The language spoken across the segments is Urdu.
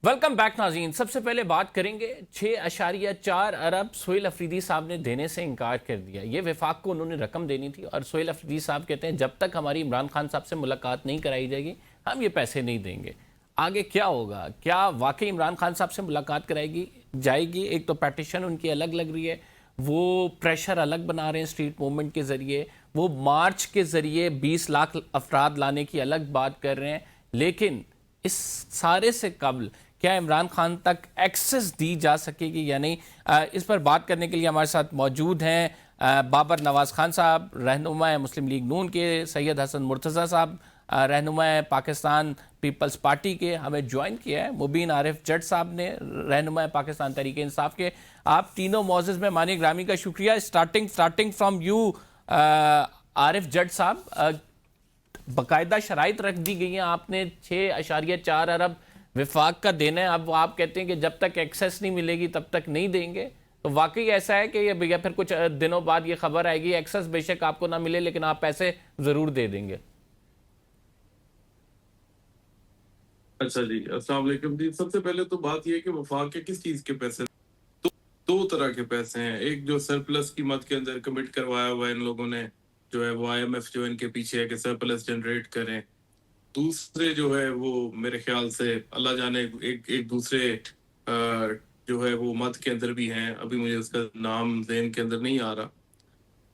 ویلکم بیک ناظرین. سب سے پہلے بات کریں گے 6.4 ارب سہیل افریدی صاحب نے دینے سے انکار کر دیا. یہ وفاق کو انہوں نے رقم دینی تھی اور سہیل افریدی صاحب کہتے ہیں جب تک ہماری عمران خان صاحب سے ملاقات نہیں کرائی جائے گی ہم یہ پیسے نہیں دیں گے. آگے کیا ہوگا؟ کیا واقعی عمران خان صاحب سے ملاقات کرائی جائے گی؟ ایک تو پیٹیشن ان کی الگ لگ رہی ہے, وہ پریشر الگ بنا رہے ہیں اسٹریٹ موومنٹ کے ذریعے, وہ مارچ کے ذریعے 20 لاکھ افراد لانے کی الگ بات کر رہے ہیں. لیکن اس سارے سے قبل کیا عمران خان تک ایکسس دی جا سکے گی یا نہیں؟ اس پر بات کرنے کے لیے ہمارے ساتھ موجود ہیں بابر نواز خان صاحب, رہنما مسلم لیگ نون کے, سید حسن مرتضیٰ صاحب, رہنما پاکستان پیپلز پارٹی کے. ہمیں جوائن کیا ہے مبین عارف جٹ صاحب نے, رہنما پاکستان تحریک انصاف کے. آپ تینوں معزز مہمان گرامی کا شکریہ. اسٹارٹنگ فرام یو عارف جٹ صاحب, باقاعدہ شرائط رکھ دی گئی ہیں, آپ نے 6.4 ارب وفاق کا دینا ہے. اب آپ کہتے ہیں کہ جب تک ایکسیس نہیں ملے گی تب تک نہیں دیں گے, تو واقعی ایسا ہے کہ یہ پھر کچھ دنوں بعد یہ خبر آئے گی ایکسیس بے شک آپ کو نہ ملے لیکن آپ پیسے ضرور دے دیں گے؟ اچھا جی, السلام علیکم جی. سب سے پہلے تو بات یہ ہے کہ وفاق کے کس چیز کے پیسے؟ دو طرح کے پیسے ہیں. ایک جو سرپلس کی مد کے اندر کمٹ کروایا ہوا ہے ان لوگوں نے, جو ہے وہ آئی ایم ایف جو ان کے پیچھے ہے کہ سرپلس جنریٹ کریں. دوسرے جو ہے وہ میرے خیال سے اللہ جانے ایک دوسرے جو ہے وہ مد کے اندر بھی ہیں, ابھی مجھے اس کا نام ذہن کے اندر نہیں آ رہا.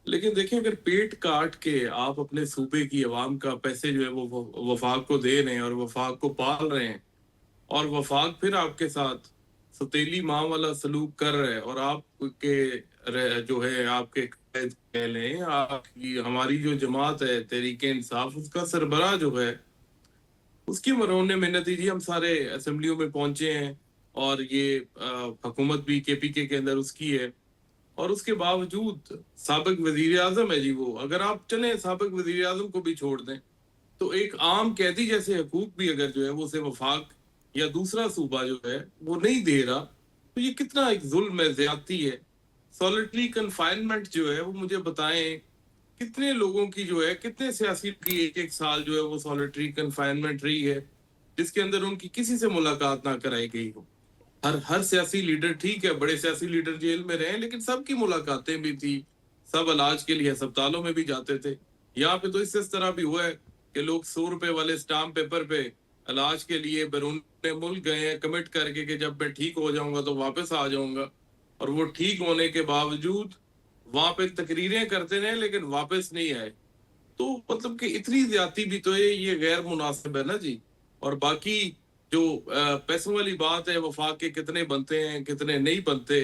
لیکن دیکھیں اگر پیٹ کاٹ کے آپ اپنے صوبے کی عوام کا پیسے جو ہے وہ وفاق کو دے رہے ہیں اور وفاق کو پال رہے ہیں, اور وفاق پھر آپ کے ساتھ ستیلی ماں والا سلوک کر رہے ہیں, اور آپ کے جو ہے آپ کے کہہ لیں آپ کی ہماری جو جماعت ہے تحریک انصاف, اس کا سربراہ جو ہے اس کی مرہون محنتی جی, ہم سارے اسمبلیوں میں پہنچے ہیں اور یہ حکومت بھی کے پی کے اندر اس کی ہے, اور اس کے باوجود سابق وزیر اعظم ہے جی وہ. اگر آپ چلیں سابق وزیر اعظم کو بھی چھوڑ دیں تو ایک عام قیدی جیسے حقوق بھی اگر جو ہے وہ اسے وفاق یا دوسرا صوبہ جو ہے وہ نہیں دے رہا, تو یہ کتنا ایک ظلم ہے, زیادتی ہے. سولیٹری کنفائنمنٹ جو ہے وہ مجھے بتائیں کتنے لوگوں کی جو ہے, کتنے سیاسی کی ایک سال جو ہے وہ سولیٹری کنفائنمنٹ رہی ہے جس کے اندر ان کی کسی سے ملاقات نہ کرائی گئی ہو. ہر سیاسی لیڈر, ٹھیک ہے بڑے سیاسی لیڈر جیل میں رہے لیکن سب کی ملاقاتیں بھی تھی, سب علاج کے لیے ہسپتالوں میں بھی جاتے تھے. یہاں پہ تو اس طرح بھی ہوا ہے کہ لوگ 100 روپے والے اسٹامپ پیپر پہ علاج کے لیے بیرون ملک گئے ہیں کمٹ کر کے کہ جب میں ٹھیک ہو جاؤں گا تو واپس آ جاؤں گا, اور وہ ٹھیک ہونے کے باوجود وہاں پہ تقریریں کرتے رہے لیکن واپس نہیں آئے. تو مطلب کہ اتنی زیادتی بھی تو ہے, یہ غیر مناسب ہے نا جی. اور باقی جو پیسوں والی بات ہے, وفاق کے کتنے بنتے ہیں کتنے نہیں بنتے,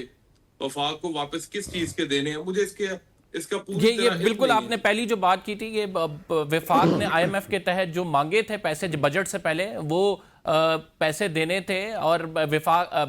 وفاق کو واپس کس چیز کے دینے ہیں, مجھے اس کا پوری یہ طرح علم بالکل نہیں آپ ہے. نے پہلی جو بات کی تھی, یہ وفاق نے آئی ایم ایف کے تحت جو مانگے تھے پیسے بجٹ سے پہلے وہ پیسے دینے تھے, اور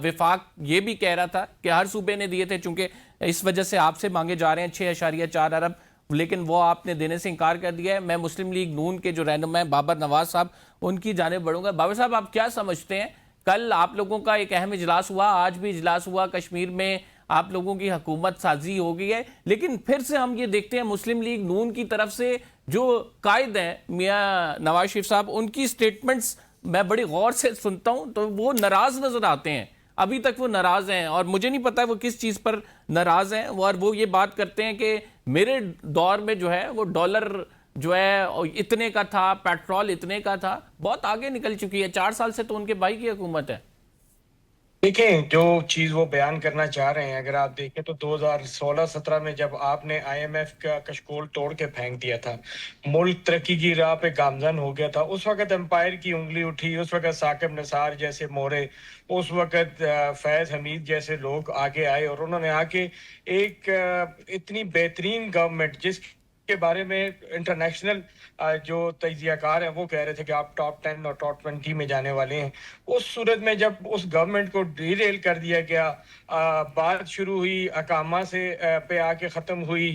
وفاق یہ بھی کہہ رہا تھا کہ ہر صوبے نے دیے تھے, چونکہ اس وجہ سے آپ سے مانگے جا رہے ہیں 6.4 ارب, لیکن وہ آپ نے دینے سے انکار کر دیا ہے. میں مسلم لیگ نون کے جو رہنما ہیں بابر نواز صاحب, ان کی جانب بڑھوں گا. بابر صاحب آپ کیا سمجھتے ہیں, کل آپ لوگوں کا ایک اہم اجلاس ہوا, آج بھی اجلاس ہوا, کشمیر میں آپ لوگوں کی حکومت سازی ہو گئی ہے, لیکن پھر سے ہم یہ دیکھتے ہیں مسلم لیگ نون کی طرف سے جو قائد ہیں میاں نواز شریف صاحب, ان کی سٹیٹمنٹس میں بڑی غور سے سنتا ہوں تو وہ ناراض نظر آتے ہیں. ابھی تک وہ ناراض ہیں اور مجھے نہیں پتا وہ کس چیز پر ناراض ہیں, اور وہ یہ بات کرتے ہیں کہ میرے دور میں جو ہے وہ ڈالر جو ہے اتنے کا تھا, پیٹرول اتنے کا تھا. بہت آگے نکل چکی ہے, 4 سال سے تو ان کے بھائی کی حکومت ہے. دیکھیں جو چیز وہ بیان کرنا چاہ رہے ہیں, اگر آپ دیکھیں تو 2016-17 میں جب آپ نے آئی ایم ایف کا کشکول توڑ کے پھینک دیا تھا, ملک ترقی کی راہ پہ گامزن ہو گیا تھا. اس وقت امپائر کی انگلی اٹھی, اس وقت ثاقب نثار جیسے مورے, اس وقت فیض حمید جیسے لوگ آگے آئے, اور انہوں نے آ کے ایک اتنی بہترین گورنمنٹ جس کے بارے میں انٹرنیشنل جو تجزیہ کار ہیں وہ کہہ رہے تھے کہ آپ ٹاپ 10 اور ٹاپ 20 میں جانے والے ہیں. اس صورت میں جب اس گورنمنٹ کو ڈی ریل کر دیا گیا, بات شروع ہوئی اقامہ سے پہ آ کے ختم ہوئی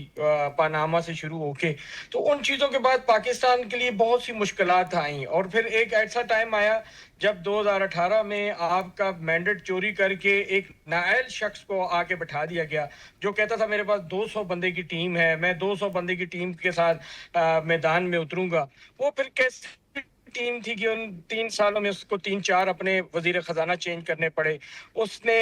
پاناما سے شروع ہو کے, تو ان چیزوں کے بعد پاکستان کے لیے بہت سی مشکلات آئیں. اور پھر ایک ایسا ٹائم آیا جب 2018 میں آپ کا مینڈیٹ چوری کر کے ایک نااہل شخص کو آ کے بٹھا دیا گیا جو کہتا تھا میرے پاس 200 بندے کی ٹیم ہے, میں 200 بندے کی ٹیم کے ساتھ میدان میں اتروں گا. وہ پھر کیسے ٹیم تھی کہ ان 3 سالوں میں اس کو 3-4 اپنے وزیر خزانہ چینج کرنے پڑے. اس نے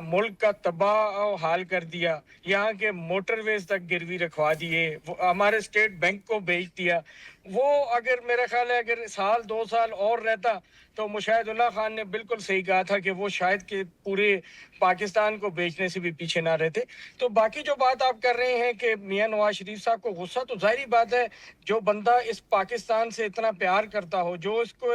ملک کا تباہ و حال کر دیا, یہاں کے موٹر ویز تک گروی رکھوا دیے, ہمارے اسٹیٹ بینک کو بیچ دیا. وہ اگر میرا خیال ہے اگر 1-2 سال اور رہتا تو مشاہد اللہ خان نے بالکل صحیح کہا تھا کہ وہ شاید کہ پورے پاکستان کو بیچنے سے بھی پیچھے نہ رہتے. تو باقی جو بات آپ کر رہے ہیں کہ میاں نواز شریف صاحب کو غصہ, تو ظاہری بات ہے جو بندہ اس پاکستان سے اتنا پیار کرتا ہو, جو اس کو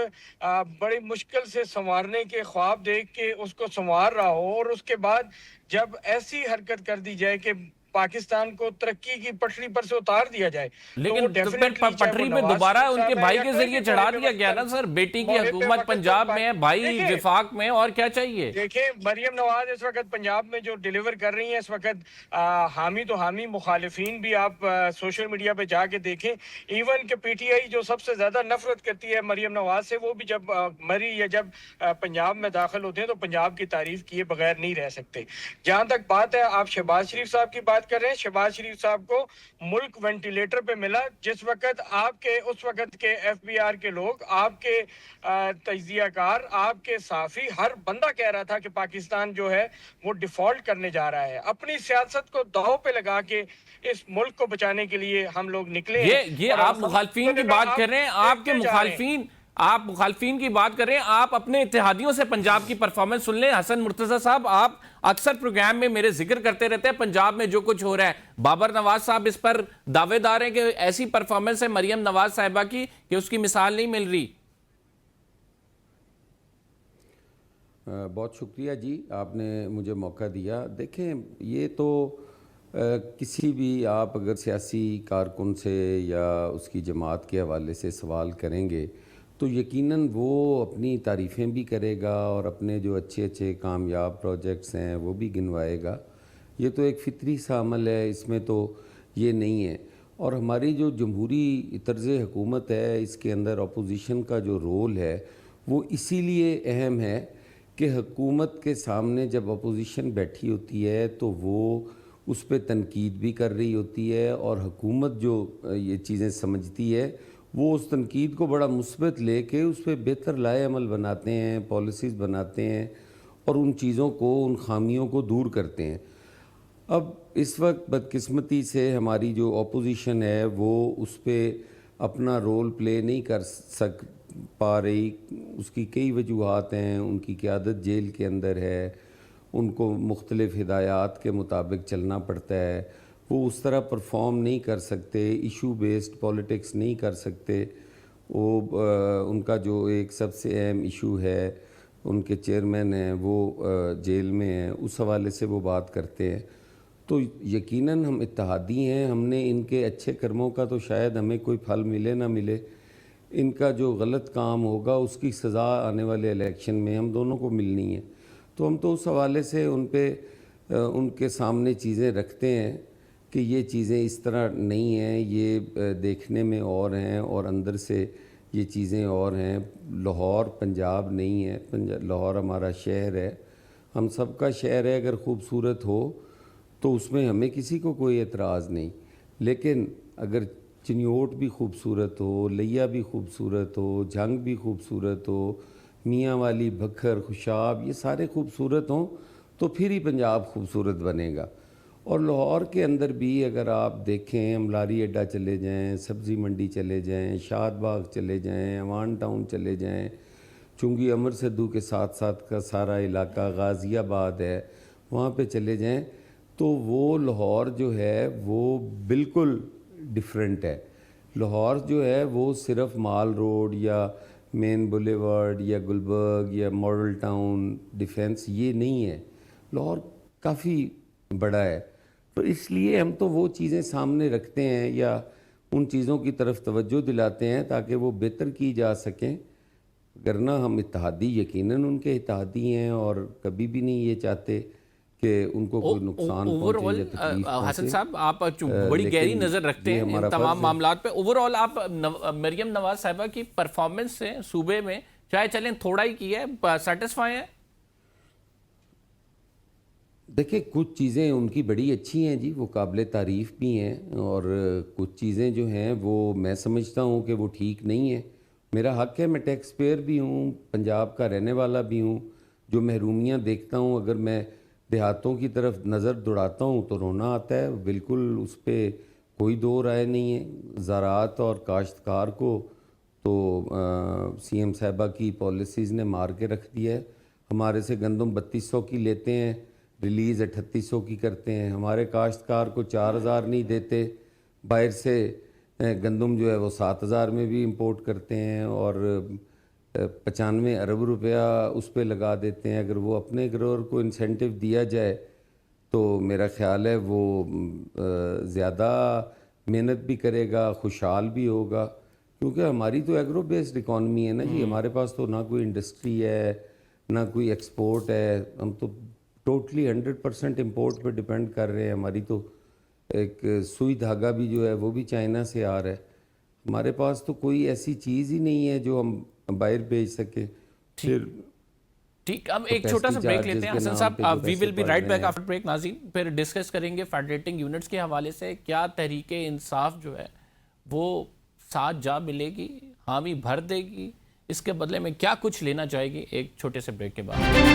بڑی مشکل سے سنوارنے کے خواب دیکھ کے اس کو سنوار رہا ہو, اور اس کے بعد جب ایسی حرکت کر دی جائے کہ پاکستان کو ترقی کی پٹری پر سے اتار دیا جائے, تو وہ لیکن پھر ڈیفینیٹلی پٹری پہ دوبارہ ان کے بھائی کے ذریعے چڑھا دیا گیا نا سر. بیٹی کی حکومت پنجاب میں ہے, بھائی وفاق میں, اور کیا چاہیے. دیکھیں مریم نواز اس وقت پنجاب میں جو ڈیلیور کر رہی ہیں اس وقت حامی تو حامی مخالفین بھی آپ سوشل میڈیا پہ جا کے دیکھیں. ایون کہ پی ٹی آئی جو سب سے زیادہ نفرت کرتی ہے مریم نواز سے, وہ بھی جب مری یا جب پنجاب میں داخل ہوتے ہیں تو پنجاب کی تعریف کیے بغیر نہیں رہ سکتے. جہاں تک بات ہے آپ شہباز شریف صاحب کی بات کر رہے ہیں, شہباز شریف صاحب کو ملک وینٹیلیٹر پہ ملا جس وقت آپ کے اس وقت کے ایف بی آر کے لوگ, آپ کے تجزیہ کار, آپ کے صحافی, ہر بندہ کہہ رہا تھا کہ پاکستان جو ہے وہ ڈیفالٹ کرنے جا رہا ہے. اپنی سیاست کو داؤ پہ لگا کے اس ملک کو بچانے کے لیے ہم لوگ نکلے ہیں. یہ آپ مخالفین کی بات کر رہے ہیں, آپ کے مخالفین کی بات کر رہے ہیں. آپ اپنے اتحادیوں سے پنجاب کی پرفارمنس سن لیں. حسن مرتضی صاحب, آپ اکثر پروگرام میں میرے ذکر کرتے رہتے ہیں پنجاب میں جو کچھ ہو رہا ہے. بابر نواز صاحب اس پر دعوے دار ہیں کہ ایسی پرفارمنس ہے مریم نواز صاحبہ کی کہ اس کی مثال نہیں مل رہی. بہت شکریہ جی, آپ نے مجھے موقع دیا. دیکھیں یہ تو کسی بھی آپ اگر سیاسی کارکن سے یا اس کی جماعت کے حوالے سے سوال کریں گے تو یقیناً وہ اپنی تعریفیں بھی کرے گا اور اپنے جو اچھے اچھے کامیاب پروجیکٹس ہیں وہ بھی گنوائے گا. یہ تو ایک فطری سا عمل ہے, اس میں تو یہ نہیں ہے. اور ہماری جو جمہوری طرز حکومت ہے اس کے اندر اپوزیشن کا جو رول ہے وہ اسی لیے اہم ہے کہ حکومت کے سامنے جب اپوزیشن بیٹھی ہوتی ہے تو وہ اس پہ تنقید بھی کر رہی ہوتی ہے, اور حکومت جو یہ چیزیں سمجھتی ہے وہ اس تنقید کو بڑا مثبت لے کے اس پہ بہتر لائے عمل بناتے ہیں, پالیسیز بناتے ہیں, اور ان چیزوں کو, ان خامیوں کو دور کرتے ہیں. اب اس وقت بدقسمتی سے ہماری جو اپوزیشن ہے وہ اس پہ اپنا رول پلے نہیں کر پا رہی. اس کی کئی وجوہات ہیں. ان کی قیادت جیل کے اندر ہے, ان کو مختلف ہدایات کے مطابق چلنا پڑتا ہے, وہ اس طرح پرفارم نہیں کر سکتے, ایشو بیسڈ پولیٹکس نہیں کر سکتے. وہ ان کا جو ایک سب سے اہم ایشو ہے, ان کے چیئرمین ہیں وہ جیل میں ہیں, اس حوالے سے وہ بات کرتے ہیں. تو یقیناً ہم اتحادی ہیں, ہم نے ان کے اچھے کرموں کا تو شاید ہمیں کوئی پھل ملے نہ ملے, ان کا جو غلط کام ہوگا اس کی سزا آنے والے الیکشن میں ہم دونوں کو ملنی ہے. تو ہم تو اس حوالے سے ان پہ ان کے سامنے چیزیں رکھتے ہیں کہ یہ چیزیں اس طرح نہیں ہیں, یہ دیکھنے میں اور ہیں اور اندر سے یہ چیزیں اور ہیں. لاہور پنجاب نہیں ہے, لاہور ہمارا شہر ہے, ہم سب کا شہر ہے. اگر خوبصورت ہو تو اس میں ہمیں کسی کو کوئی اعتراض نہیں, لیکن اگر چنیوٹ بھی خوبصورت ہو, لیا بھی خوبصورت ہو, جھنگ بھی خوبصورت ہو, میاں والی, بکھر, خوشاب, یہ سارے خوبصورت ہوں تو پھر ہی پنجاب خوبصورت بنے گا. اور لاہور کے اندر بھی اگر آپ دیکھیں, املاری اڈہ چلے جائیں, سبزی منڈی چلے جائیں, شاد باغ چلے جائیں, ایوان ٹاؤن چلے جائیں, چونگی امر سدھو کے ساتھ ساتھ کا سارا علاقہ, غازی آباد ہے, وہاں پہ چلے جائیں تو وہ لاہور جو ہے وہ بالکل ڈیفرنٹ ہے. لاہور جو ہے وہ صرف مال روڈ یا مین بولیورڈ یا گلبرگ یا ماڈل ٹاؤن, ڈیفینس, یہ نہیں ہے. لاہور کافی بڑا ہے. تو اس لیے ہم تو وہ چیزیں سامنے رکھتے ہیں یا ان چیزوں کی طرف توجہ دلاتے ہیں تاکہ وہ بہتر کی جا سکیں. ورنہ ہم اتحادی یقیناً ان کے اتحادی ہیں اور کبھی بھی نہیں یہ چاہتے کہ ان کو کوئی نقصان پہنچے یا تکلیف پہنچے. حسن صاحب, آپ بڑی گہری نظر رکھتے ہیں ان تمام معاملات پہ. اوور آل آپ مریم نواز صاحبہ کی پرفارمنس سے صوبے میں چاہے چلیں تھوڑا ہی کی ہے, سیٹسفائی ہیں؟ دیکھیں کچھ چیزیں ان کی بڑی اچھی ہیں جی, وہ قابل تعریف بھی ہیں, اور کچھ چیزیں جو ہیں وہ میں سمجھتا ہوں کہ وہ ٹھیک نہیں ہیں. میرا حق ہے, میں ٹیکس پیئر بھی ہوں, پنجاب کا رہنے والا بھی ہوں. جو محرومیاں دیکھتا ہوں, اگر میں دیہاتوں کی طرف نظر دوڑاتا ہوں تو رونا آتا ہے. بالکل اس پہ کوئی دو رائے نہیں ہے. زراعت اور کاشتکار کو تو سی ایم صاحبہ کی پالیسیز نے مار کے رکھ دیا ہے. ہمارے سے گندم 3200 کی لیتے ہیں, ریلیز 3800 کی کرتے ہیں. ہمارے کاشتکار کو 4000 نہیں دیتے, باہر سے گندم جو ہے وہ 7000 میں بھی امپورٹ کرتے ہیں اور 95 ارب روپیہ اس پہ لگا دیتے ہیں. اگر وہ اپنے گروور کو انسینٹیو دیا جائے تو میرا خیال ہے وہ زیادہ محنت بھی کرے گا, خوشحال بھی ہوگا, کیونکہ ہماری تو ایگرو بیسڈ اکانومی ہے نا جی. ہمارے پاس تو نہ کوئی انڈسٹری ہے نہ کوئی ایکسپورٹ ہے. ہم تو ٹوٹلی 100% امپورٹ پہ ڈپینڈ کر رہے ہیں. ہماری تو ایک سوئی دھاگا بھی جو ہے وہ بھی چائنا سے آ رہا ہے. ہمارے پاس تو کوئی ایسی چیز ہی نہیں ہے جو ہم باہر بھیج سکیں. پھر ٹھیک, ہم ایک چھوٹا سا بریک لیتے ہیں حسن صاحب. We will be right back after break. ناظرین, پھر ڈسکس کریں گے فیڈریٹنگ یونٹس کے حوالے سے کیا تحریک انصاف جو ہے وہ ساتھ جا ملے گی, حامی بھر دے گی, اس کے بدلے میں کیا کچھ لینا چاہے گی. ایک چھوٹے سے بریک کے بعد